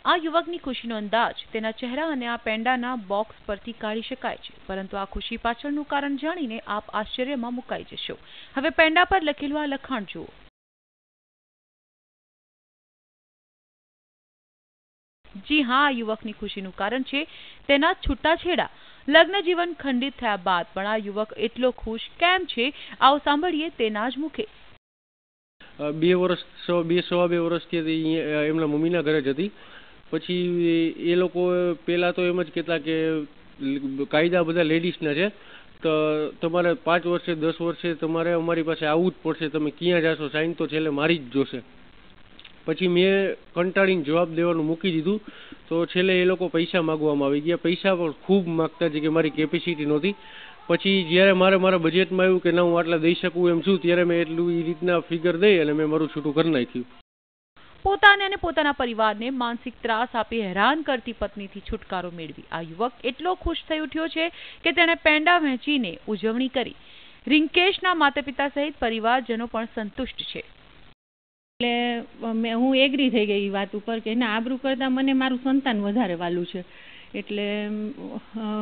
આ યુવકની ખુશીનો અંદાજ તેના ચહેરા અને આ પેંડાના બોક્સ પરથી કાઢી શકાય છે, પરંતુ આ ખુશી પાછળનું કારણ જાણીને આપ આશ્ચર્યમાં મુકાઈ જશો। હવે પેંડા પર લખેલું આ લખાણ જુઓ। જી હા, આ યુવકની ખુશીનું કારણ છે તેના છૂટાછેડા। લગ્ન જીવન ખંડિત થયા બાદ પણ આ યુવક એટલો ખુશ કેમ છે, આવો સાંભળીએ તેના જ મુખે। 2 વર્ષ સવા 2 વર્ષથી એમના મમ્મીના ઘરે જ હતી। પછી એ લોકો પહેલાં તો એમ જ કહેતા કે કાયદા બધા લેડીઝના છે, તો તમારે 5 વર્ષે 10 વર્ષે તમારે અમારી પાસે આવવું જ પડશે, તમે ક્યાં જાશો, સાઈન તો છેલ્લે મારી જ જોશે। પછી મેં કંટાળીને જવાબ દેવાનું મૂકી દીધું, તો છેલ્લે એ લોકો પૈસા માગવામાં આવી ગયા। પૈસા પણ ખૂબ માગતા છે કે મારી કેપેસિટી નહોતી। પછી જ્યારે મારા બજેટમાં આવ્યું કે ના હું આટલા દઈ શકું એમ છું, ત્યારે મેં એટલું એ રીતના ફિગર દઈ અને મેં મારું છૂટું કરી નાખ્યું। પોતાને અને પોતાના પરિવારને માનસિક ત્રાસ આપી હેરાન કરતી પત્નીથી છુટકારો મેળવી આ યુવક એટલો ખુશ થઈ ઉઠ્યો છે કે તેણે પેંડા વહેંચીને ઉજવણી કરી। રિંકેશના માતા પિતા સહિત પરિવારજનો પણ સંતુષ્ટ છે। એટલે હું એગ્રી થઈ ગઈ એ વાત ઉપર કે ના, આબરૂ કરતાં મને મારું સંતાન વધારે વાલું છે, એટલે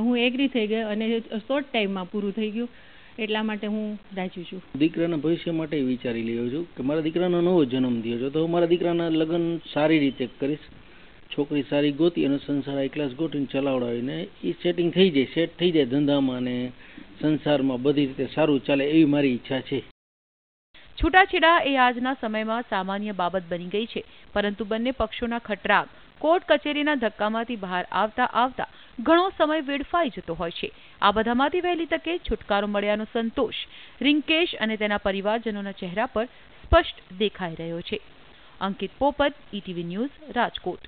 હું એગ્રી થઈ ગઈ અને શોર્ટ ટાઈમમાં પૂરું થઈ ગયું, એટલા માટે હું રાજી છું। દીકરાના ભવિષ્ય માટે વિચારી રહ્યો છું કે મારા દીકરાનો નવો જન્મ થયો છે, તો મારા દીકરાના લગ્ન સારી રીતે કરીશ, છોકરી સારી ગોતી અને સંસાર હાઈ ક્લાસ ગોતીને ચલાવડાવીને એ સેટિંગ થઈ જાય, સેટ થઈ જાય ધંધામાં અને સંસારમાં બધી રીતે સારું ચાલે એવી મારી ઈચ્છા છે। છૂટાછેડા એ આજના સમયમાં સામાન્ય બાબત બની ગઈ છે, પરંતુ બંને પક્ષોના ખટરાગ કોર્ટ કચેરીના ધક્કામાંથી બહાર આવતા ઘણો સમય વેડફાઈ જતો હોય છે। આ બધામાંથી વહેલી તકે છુટકારો મળ્યાનો સંતોષ રિંકેશ અને તેના પરિવારજનોના ચહેરા પર સ્પષ્ટ દેખાઈ રહ્યો છે। અંકિત પોપટ, ETV ન્યૂઝ, રાજકોટ।